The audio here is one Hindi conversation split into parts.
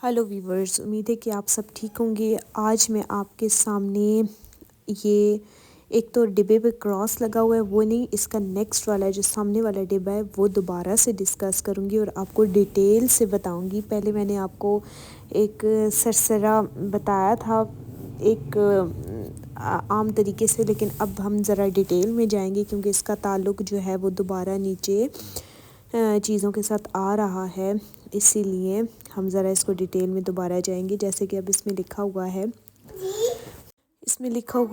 हेलो वीवर्स, उम्मीद है कि आप सब ठीक होंगे। आज मैं आपके सामने ये एक तो डिब्बे पे क्रॉस लगा हुआ है वो नहीं, इसका नेक्स्ट वाला है जो सामने वाला डिब्बा है वो दोबारा से डिस्कस करूँगी और आपको डिटेल से बताऊँगी। पहले मैंने आपको एक सरसरा बताया था एक आम तरीके से, लेकिन अब हम ज़रा डिटेल में जाएंगे क्योंकि इसका ताल्लुक़ जो है वो दोबारा नीचे चीज़ों के साथ आ रहा है, इसीलिए हम ज़रा इसको डिटेल में दोबारा जाएंगे। जैसे कि अब इसमें लिखा हुआ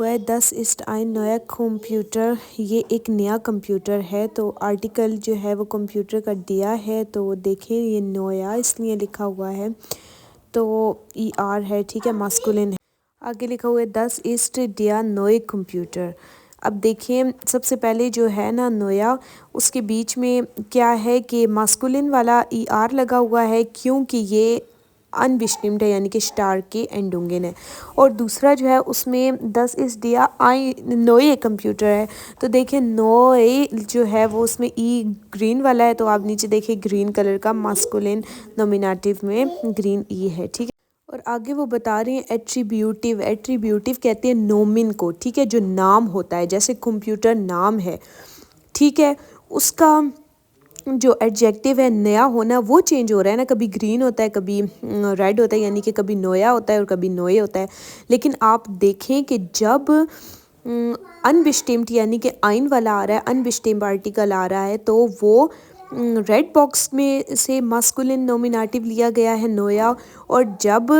है, 10 ist ein neuer कंप्यूटर। ये एक नया कंप्यूटर है। तो आर्टिकल जो है वो कंप्यूटर का दिया है, तो देखें ये नया इसलिए लिखा हुआ है, तो ER है, ठीक है, मास्कुलिन है। आगे लिखा हुआ है 10 ist der neue कंप्यूटर। अब देखिए सबसे पहले जो है ना नोया, उसके बीच में क्या है कि मास्कुलिन वाला ER लगा हुआ है क्योंकि ये अनबिस्टिम्ड है, यानी कि स्टार के एंडोंगिन है। और दूसरा जो है उसमें 10 इस दिया आई नोए कंप्यूटर है। तो देखिए नोए जो है वो उसमें ई ग्रीन वाला है, तो आप नीचे देखिए ग्रीन कलर का मास्कुलिन नॉमिनेटिव में ग्रीन ई है, ठीक है। और आगे वो बता रहे हैं एट्रीब्यूटिव। एट्रीब्यूटिव कहते हैं नोमिन को, ठीक है, जो नाम होता है, जैसे कंप्यूटर नाम है, ठीक है, उसका जो एडजेक्टिव है नया होना वो चेंज हो रहा है ना, कभी ग्रीन होता है, कभी रेड होता है, यानी कि कभी नोया होता है और कभी नोए होता है। लेकिन आप देखें कि जब अनबिस्टिम्ड यानी कि आइन वाला आ रहा है, अनबिस्टिम्ड आर्टिकल आ रहा है, तो वो रेड बॉक्स में से मास्कुलिन नोमिनेटिव लिया गया है नोया। और जब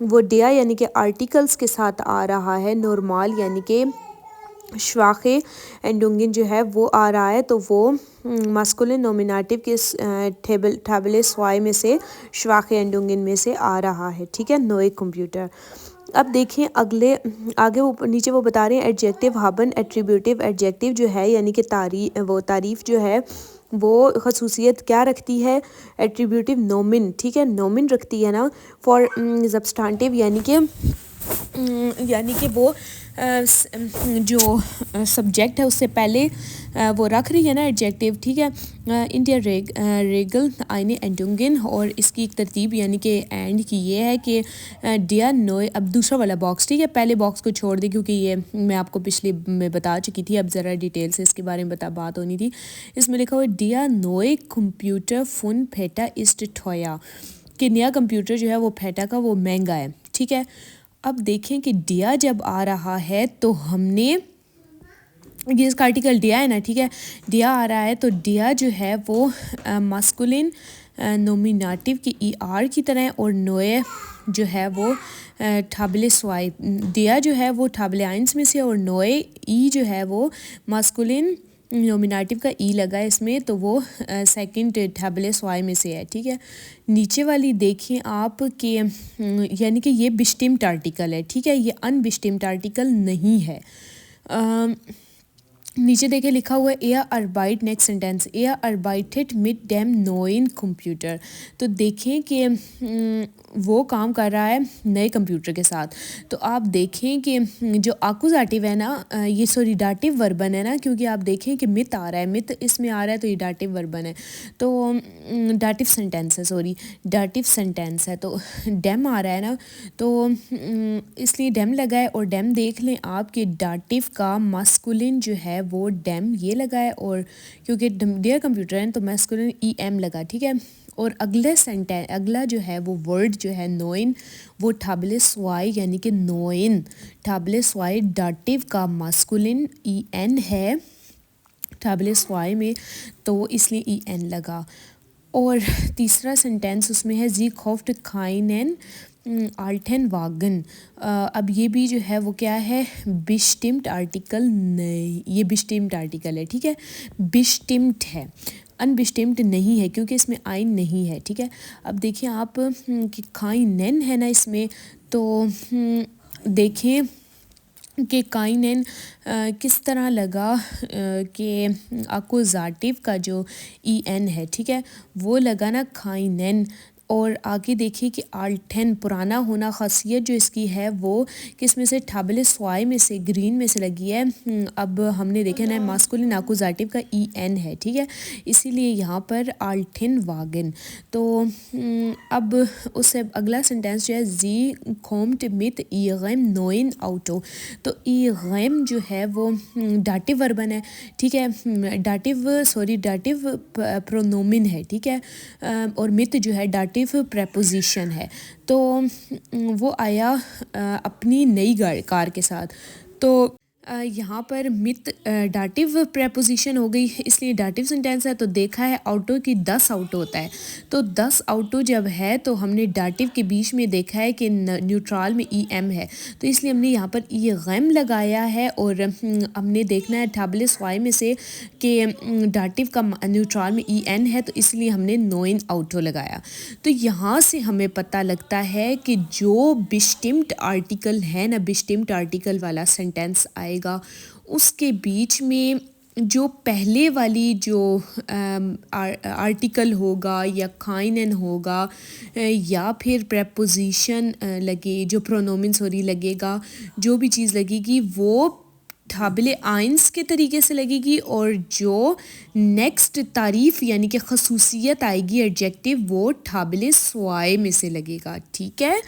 वो डिया यानी कि आर्टिकल्स के साथ आ रहा है नॉर्मल यानी कि श्वाखे एंडोंगिन जो है वो आ रहा है, तो वो मास्कुलिन नॉमिनेटिव के टेबल स्वाई में से श्वाखे एंडोंगिन में से आ रहा है, ठीक है, नोए कंप्यूटर। अब देखें अगले आगे वो नीचे वो बता रहे हैं एडजेक्टिव हाबन एट्रीब्यूटिव। एडजेक्टिव जो है यानी कि तारीफ जो है वो खसूसियत क्या रखती है, एट्रीब्यूटिव नोमिन, ठीक है, नोमिन रखती है ना, फॉर सब्सटेंटिव यानी कि वो जो सब्जेक्ट है उससे पहले वो रख रही है ना एडजेक्टिव, ठीक है। इंडिया रेगल आइने एंडोंगिन, और इसकी एक तरतीब यानी कि एंड की ये है कि डिया नोए। अब दूसरा वाला बॉक्स, ठीक है, पहले बॉक्स को छोड़ दे क्योंकि ये मैं आपको पिछली में बता चुकी थी, अब ज़रा डिटेल से इसके बारे में बात होनी थी। इसमें लिखा हुआ है डिया नोए कंप्यूटर फुन फेटा इस्ट ठोया, कि नया कंप्यूटर जो है वो फेटा का वो महंगा है, ठीक है। अब देखें कि डिया जब आ रहा है तो हमने ये इसका आर्टिकल डिया है ना, ठीक है, डिया आ रहा है तो डिया जो है वो मास्कुलिन नोमिनेटिव की ER की तरह है, और नोए जो है वो ठाबले स्वाई। डिया जो है वो ठाबले आइंस में से, और नोए ई जो है वो मास्कुलिन नोमिनेटिव का ई लगा है इसमें, तो वो सेकंड टेबले स्वाई में से है, ठीक है। नीचे वाली देखिए आप कि यानी कि ये बिस्टिम्ड आर्टिकल है, ठीक है, ये अनबिस्टिम्ड आर्टिकल नहीं है। नीचे देखिए लिखा हुआ है air orbit, next sentence air orbited mid dam नोइन कंप्यूटर। तो देखें कि वो काम कर रहा है नए कंप्यूटर के साथ। तो आप देखें कि जो आकुजाटिव है ना, ये सॉरी डाटिव वर्बन है ना, क्योंकि आप देखें कि मित आ रहा है, मित इसमें आ रहा है, तो ये डाटिव वर्बन है, तो डाटिव सेंटेंस है, सॉरी डाटिव सेंटेंस है, तो डैम आ रहा है ना, तो इसलिए डैम लगा है। और डैम देख लें आपके डाटिव का मास्कुलिन जो है वो डैम ये लगा है, और क्योंकि डियर कंप्यूटर है तो मास्कुलिन EM लगा, ठीक है। और अगला जो है वो वर्ड जो है नोइन, वो ठाबले स्वाई यानी कि नोइन ठाबले स्वाई डाटिव का मास्कुलिन EN है ठाबले स्वाई में, तो इसलिए EN लगा। और तीसरा सेंटेंस उसमें है जी खोफ्ट खाइनन आल्टेन वागन। अब ये भी जो है वो क्या है, बिस्टिम्ड आर्टिकल नहीं, ये बिस्टिम्ड आर्टिकल है, ठीक है, बिस्टिम्ड है, अनबिस्टिम्ड नहीं है क्योंकि इसमें आइन नहीं है, ठीक है। अब देखिए आप कि खाइनन है ना इसमें, तो देखें कि काइनन किस तरह लगा कि अकुजाटिव का जो EN है, ठीक है, वो लगा ना खाइनन, और आगे देखिए कि आल्टेन पुराना होना खासियत जो इसकी है वो किस में से ठाबले स्वाई में से ग्रीन में से लगी है। अब हमने देखा ना मास्कुलिन अकुजाटिव का EN है, ठीक है, इसीलिए यहाँ पर आल्टेन वागन। तो अब उससे अगला सेंटेंस जो है जी खोम्ट मित ईगम नोइन आउटो। तो ईगम जो है वो डाटिव वर्बन है, ठीक है, डाटिव प्रोनोमिन है, ठीक है, और मित जो है डाटिव प्रेपोजिशन है। तो वो आया अपनी नई कार के साथ। तो यहाँ पर मित डाटिव प्रेपोजिशन हो गई, इसलिए डाटिव सेंटेंस है। तो देखा है ऑटो की 10 ऑटो होता है, तो 10 ऑटो जब है तो हमने डाटिव के बीच में देखा है कि न्यूट्रल में EM है, तो इसलिए हमने यहाँ पर ईगम लगाया है। और हमने देखना है ठाबले स्वाई में से कि डाटिव का न्यूट्रल में EN है, तो इसलिए हमने नोइन ऑटो लगाया। तो यहाँ से हमें पता लगता है कि जो बिस्टिम्ड आर्टिकल है ना, बिस्टिम्ड आर्टिकल वाला सेंटेंस आएगा, उसके बीच में जो पहले वाली जो आर्टिकल होगा या काइनन होगा या फिर प्रेपोजिशन लगे, जो प्रोनोमिन सॉरी लगेगा, जो भी चीज़ लगेगी वो ठाबले आइंस के तरीके से लगेगी, और जो नेक्स्ट तारीफ़ यानी कि खसूसियत आएगी एडजेक्टिव, वो ठाबले स्वाय में से लगेगा, ठीक है।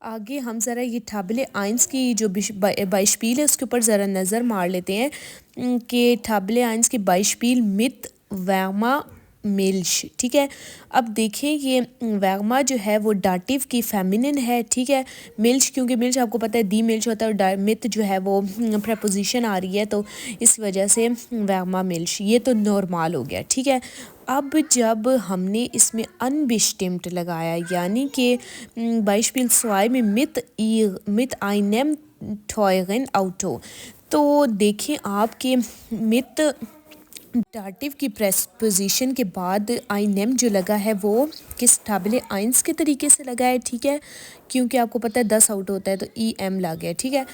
आगे हम ज़रा ये ठाबले आइंस की जो बाइशपील है उसके ऊपर ज़रा नज़र मार लेते हैं कि ठाबले आइंस की बाइशपील मित वैमा मिल्श, ठीक है। अब देखें ये वैगमा जो है वो डाटिव की फेमिनिन है, ठीक है। मिल्श क्योंकि मिल्श आपको पता है दी मिल्श होता है, और मित जो है वो प्रेपोजिशन आ रही है, तो इस वजह से वैगमा मिल्श, ये तो नॉर्मल हो गया, ठीक है। अब जब हमने इसमें अनबिस्टिम्ड लगाया यानी कि बाइशपील स्वाई में मित आइनेम टॉयगन आउटो, तो देखें आपके मित डाटिव की प्रेपोजिशन के बाद आइनेम जो लगा है वो किस ठाबले आइंस के तरीके से लगा है, ठीक है, क्योंकि आपको पता है 10 आउट होता है तो EM लग गया, ठीक है,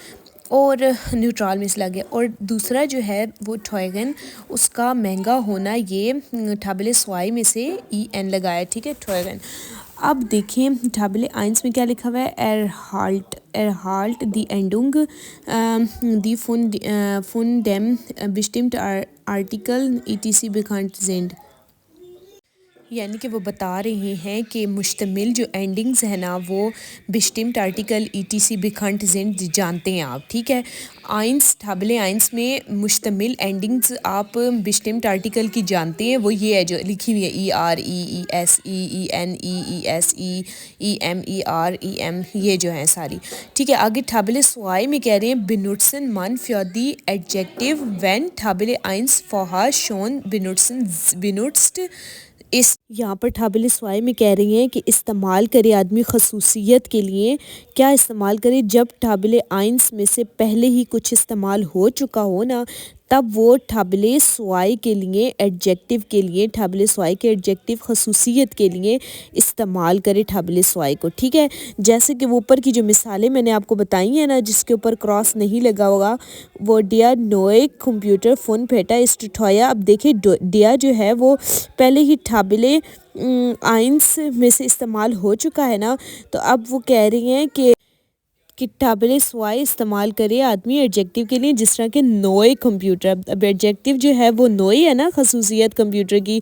और न्यूट्रल में से लग गया। और दूसरा जो है वो टॉयगन, उसका महंगा होना, ये ठाबले स्वाई में से EN लगाया, ठीक है, टॉयगन। अब देखिए ठाबले आइंस में क्या लिखा हुआ है, एरहाल्ट दी एंडुंग दी फुन डेम बिस्टिम्ड आर्टिकल ETC बेकांट जेंड, यानी कि वो बता रहे हैं कि मुश्तमिल जो एंडिंग्स है ना वो बिस्टिम्ड आर्टिकल ETC बेखंड जिंद जानते हैं आप, ठीक है। आइंस ठाबले आइंस में मुश्तमिल एंडिंग्स आप बिस्टिम्ड आर्टिकल की जानते हैं, वो ये है जो लिखी हुई है ER EES EEN EES EM ER EM, ये जो है सारी, ठीक है। आगे ठाबले स्वाई में कह रहे हैं बिनुट्सन मन फॉर दी एडजेक्टिव व्हेन ठाबले आइंस फॉर शोन बिनुट्स्ड। इस यहाँ पर ठाबले स्वाई में कह रही हैं कि इस्तेमाल करे आदमी खसूसियत के लिए, क्या इस्तेमाल करे, जब ठाबले आइंस में से पहले ही कुछ इस्तेमाल हो चुका हो ना, तब वो ठाबले स्वाई के लिए एडजेक्टिव के लिए, ठाबले स्वाई के एडजेक्टिव खसूसियत के लिए इस्तेमाल करे ठाबले स्वाई को, ठीक है। जैसे कि वो ऊपर की जो मिसालें मैंने आपको बताई हैं ना, जिसके ऊपर क्रॉस नहीं लगा होगा, वो डिया नोए कंप्यूटर फ़ोन फेटा इस्टोया। अब देखिए डिया जो है वो पहले ही ठाबले आइंस में से इस्तेमाल हो चुका है ना, तो अब वो कह रही हैं कि ठाबले स्वाई इस्तेमाल करे आदमी एडजेक्टिव के लिए, जिस तरह के नोए कंप्यूटर। अब एडजेक्टिव जो है वो नोए है ना, खसूसियत कंप्यूटर की,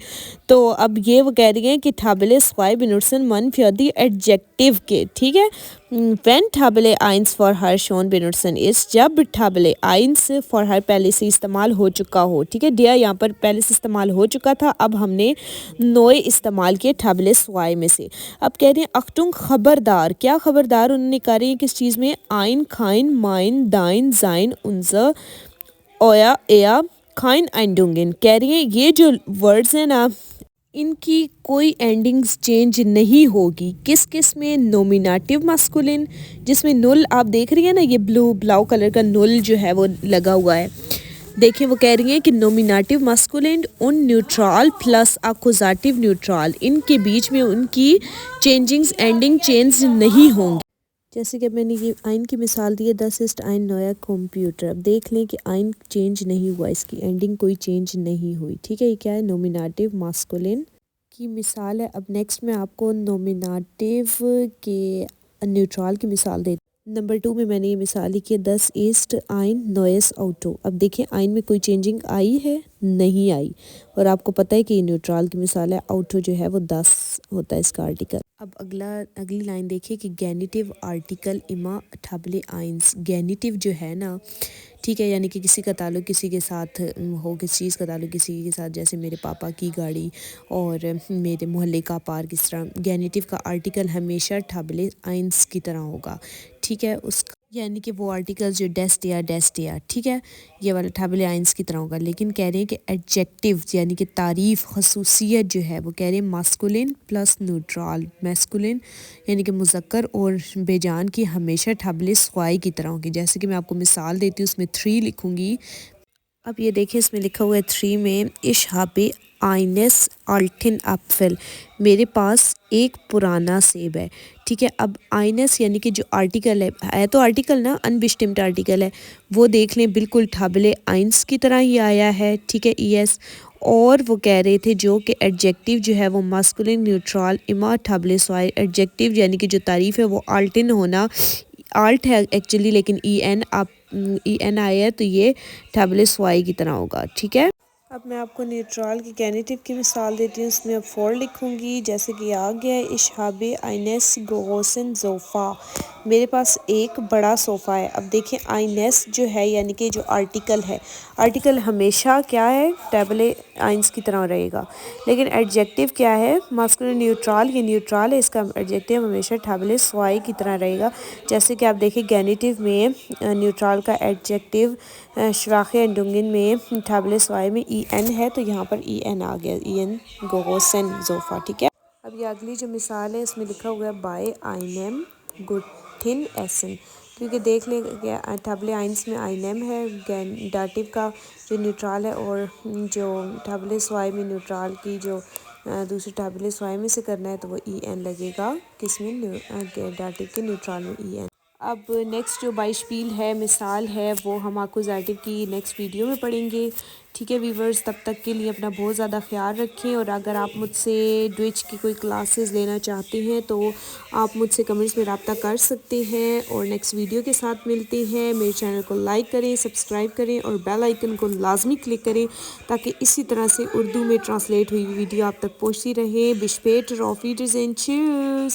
तो अब ये वो कह रही हैं कि ठाबले स्वाई बिनुट्सन मन फ्योदी एडजेक्टिव के, ठीक है। व्हेन ठाबले आइंस फॉर हर शोन बिनुट्सन इस, जब ठाबले आइंस फॉर हर पहले से इस्तेमाल हो चुका हो, ठीक है। डिया यहाँ पर पहले से इस्तेमाल हो चुका था, अब हमने नोए इस्तेमाल किए ठाबले स्वाई में से। अब कह रहे हैं अख्तुंग खबरदार, क्या खबरदार उन्होंने कह रही है किस चीज़ में, आइन खाइन माइन दाइन जाइन उनजा ओया एया खाइन आइंडुंगिन, कह रही हैं ये जो वर्ड्स हैं ना, इनकी कोई एंडिंग्स चेंज नहीं होगी। किस किस में, नोमिनेटिव मास्कुलिन, जिसमें नुल आप देख रही हैं ना, ये ब्लाउ कलर का नुल जो है वो लगा हुआ है, देखिए वो कह रही हैं कि नोमिनेटिव मास्कुलिन उन न्यूट्रल प्लस अकुजाटिव न्यूट्रल, इनके बीच में उनकी चेंजिंग्स एंडिंग चेंज नहीं होंगी। जैसे कि मैंने ये आइन की मिसाल दी है, 10 इस्ट आइन नया कंप्यूटर। अब देख लें कि आइन चेंज नहीं हुआ, इसकी एंडिंग कोई चेंज नहीं हुई, ठीक है। ये क्या है, नोमिनेटिव मास्कुलिन की मिसाल है। अब नेक्स्ट मैं आपको नॉमिनेटिव के न्यूट्रल की मिसाल देती हूँ। नंबर 2 में मैंने ये मिसाल लिखी है 10 ईस्ट आइन नॉइस आउटो। अब देखिए आइन में कोई चेंजिंग आई है, नहीं आई, और आपको पता है कि ये न्यूट्रल की मिसाल है। आउटो जो है वो 10 होता है इसका आर्टिकल। अब अगली लाइन देखिए कि गैनिटिव आर्टिकल इमा ठबले आइंस। गैनिटिव जो है ना, ठीक है, यानी कि किसी का ताल्लुक किसी के साथ हो, किसी चीज़ का ताल्लुक किसी के साथ, जैसे मेरे पापा की गाड़ी और मेरे मोहल्ले का पार्क, इस तरह गैनिटिव का आर्टिकल हमेशा ठबले आइंस की तरह होगा, ठीक है। उस यानी कि वो आर्टिकल जो डेस्टिया, ठीक है, ये वाला ठबले आइंस की तरह होगा। लेकिन कह रहे हैं कि एडजेक्टिव यानी कि तारीफ़ खसूसियत जो है वो कह रहे हैं मास्कुलिन प्लस न्यूट्रल। मैस्कुलिन यानी कि मुज़क्कर और बेजान की हमेशा ठबले स्वाई की तरह होगी। जैसे कि मैं आपको मिसाल देती हूँ, उसमें 3 लिखूँगी। अब ये देखिए इसमें लिखा हुआ है 3 में इशहाबे आइनेस अल्टिन एप्पल। मेरे पास एक पुराना सेब है, ठीक है। अब आइनेस यानी कि जो आर्टिकल है तो आर्टिकल ना अनबिस्टिम्ड आर्टिकल है, वो देख लें बिल्कुल ठबले आइंस की तरह ही आया है, ठीक है, ईएस। और वो कह रहे थे जो कि एडजेक्टिव जो है वो मास्कुलिन न्यूट्रल इमा ठबले स्वाई। एडजेक्टिव यानी कि जो तारीफ़ है वो आल्टिन होना, आल्ट है एक्चुअली, लेकिन ई एन आई है, तो ये ठबले स्वाई की तरह होगा, ठीक है। अब मैं आपको न्यूट्रल की गैनिटिव की मिसाल देती हूँ। उसमें अब 4 लिखूँगी, जैसे कि आ गया है इशहाबे आइनेस गोसन जोफ़ा। मेरे पास एक बड़ा सोफ़ा है। अब देखिए आइनेस जो है यानी कि जो आर्टिकल है, आर्टिकल हमेशा क्या है, टैबले आइंस की तरह रहेगा। लेकिन एडजेक्टिव क्या है, मास्कुलिन न्यूट्रल, ये न्यूट्रल है, इसका एडजेक्टिव हमेशा टैबले स्वाई की तरह रहेगा। जैसे कि आप देखिए गैनिटिव में न्यूट्रल का एडजेक्टिव शवाखे एंडुंगिन में ठबले स्वाई में ई एन है, तो यहाँ पर ई एन आ गया, ई एन गोसन जोफ़ा, ठीक है। अब ये अगली जो मिसाल है इसमें लिखा हुआ है बाय आइनेम गुथिन एसन, क्योंकि देख ले ठबले आइंस में आइनेम है डाटिव का जो न्यूट्रल है, और जो ठबले स्वाई में न्यूट्रल की जो दूसरी ठबले स्वाई में से करना है तो वो ई एन लगेगा, किसमें, डाटिव के न्यूट्रल में ई एन। अब नेक्स्ट जो बाइशपील है मिसाल है वो हम आकुज़ाटिव की नेक्स्ट वीडियो में पढ़ेंगे, ठीक है व्यूवर्स। तब तक के लिए अपना बहुत ज़्यादा ख्याल रखें, और अगर आप मुझसे डुइच की कोई क्लासेस लेना चाहते हैं तो आप मुझसे कमेंट्स में रब्ता कर सकते हैं। और नेक्स्ट वीडियो के साथ मिलते हैं। मेरे चैनल को लाइक करें, सब्सक्राइब करें और बेल आइकन को लाजमी क्लिक करें, ताकि इसी तरह से उर्दू में ट्रांसलेट हुई वीडियो आप तक पहुँचती रहे। बिशपेट रॉफी डिज़ेंचर्स।